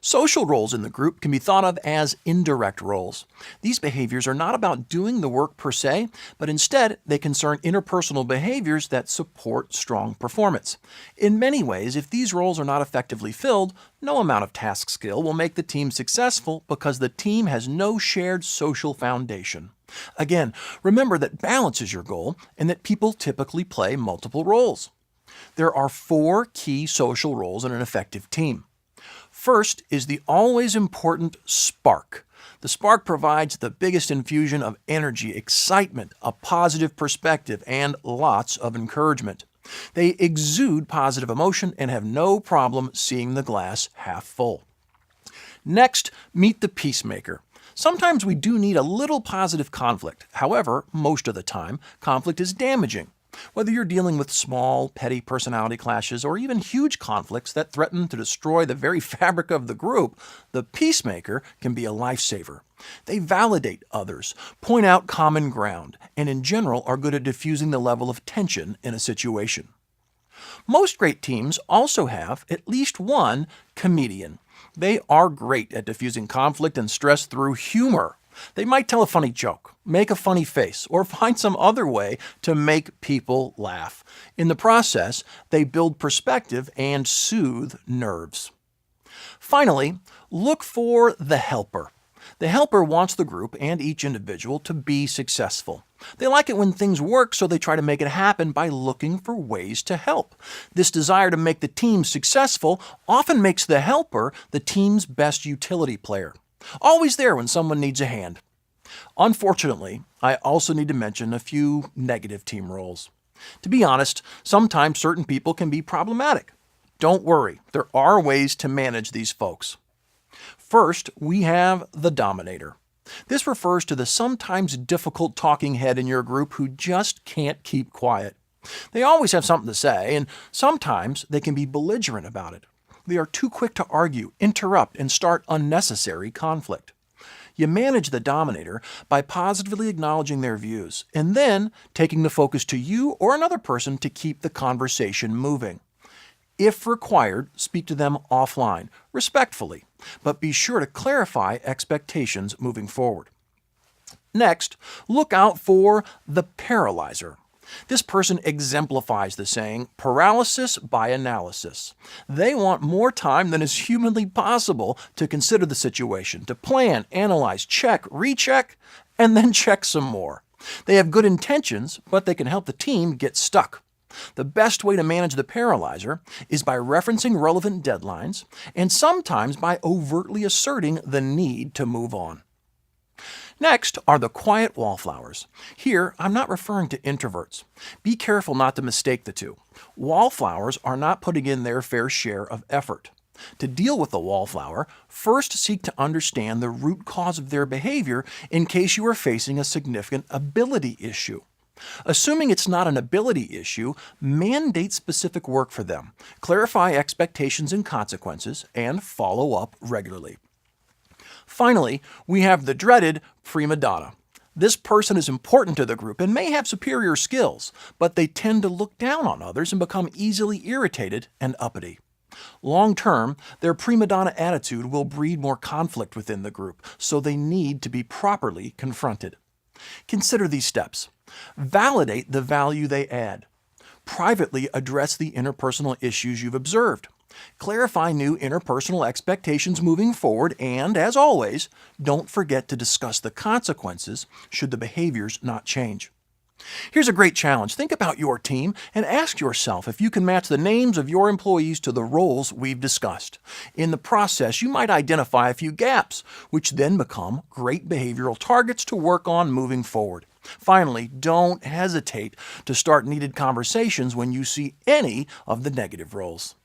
Social roles in the group can be thought of as indirect roles. These behaviors are not about doing the work per se, but instead they concern interpersonal behaviors that support strong performance. In many ways, if these roles are not effectively filled, no amount of task skill will make the team successful because the team has no shared social foundation. Again, remember that balance is your goal and that people typically play multiple roles. There are 4 key social roles in an effective team. First is the always important spark. The spark provides the biggest infusion of energy, excitement, a positive perspective, and lots of encouragement. They exude positive emotion and have no problem seeing the glass half full. Next, meet the peacemaker. Sometimes we do need a little positive conflict. However, most of the time, conflict is damaging. Whether you're dealing with small, petty personality clashes or even huge conflicts that threaten to destroy the very fabric of the group, the peacemaker can be a lifesaver. They validate others, point out common ground, and in general are good at diffusing the level of tension in a situation. Most great teams also have at least one comedian. They are great at diffusing conflict and stress through humor. They might tell a funny joke, make a funny face, or find some other way to make people laugh. In the process, they build perspective and soothe nerves. Finally, look for the helper. The helper wants the group and each individual to be successful. They like it when things work, so they try to make it happen by looking for ways to help. This desire to make the team successful often makes the helper the team's best utility player. Always there when someone needs a hand. Unfortunately, I also need to mention a few negative team roles. To be honest, sometimes certain people can be problematic. Don't worry, there are ways to manage these folks. First, we have the dominator. This refers to the sometimes difficult talking head in your group who just can't keep quiet. They always have something to say, and sometimes they can be belligerent about it. They are too quick to argue, interrupt, and start unnecessary conflict. You manage the dominator by positively acknowledging their views, and then taking the focus to you or another person to keep the conversation moving. If required, speak to them offline, respectfully, but be sure to clarify expectations moving forward. Next, look out for the paralyzer. This person exemplifies the saying, paralysis by analysis. They want more time than is humanly possible to consider the situation, to plan, analyze, check, recheck, and then check some more. They have good intentions, but they can help the team get stuck. The best way to manage the paralyzer is by referencing relevant deadlines and sometimes by overtly asserting the need to move on. Next are the quiet wallflowers. Here, I'm not referring to introverts. Be careful not to mistake the two. Wallflowers are not putting in their fair share of effort. To deal with the wallflower, first seek to understand the root cause of their behavior in case you are facing a significant ability issue. Assuming it's not an ability issue, mandate specific work for them, clarify expectations and consequences, and follow up regularly. Finally, we have the dreaded prima donna. This person is important to the group and may have superior skills, but they tend to look down on others and become easily irritated and uppity. Long term, their prima donna attitude will breed more conflict within the group, so they need to be properly confronted. Consider these steps. Validate the value they add. Privately address the interpersonal issues you've observed. Clarify new interpersonal expectations moving forward, and, as always, don't forget to discuss the consequences should the behaviors not change. Here's a great challenge. Think about your team and ask yourself if you can match the names of your employees to the roles we've discussed. In the process, you might identify a few gaps, which then become great behavioral targets to work on moving forward. Finally, don't hesitate to start needed conversations when you see any of the negative roles.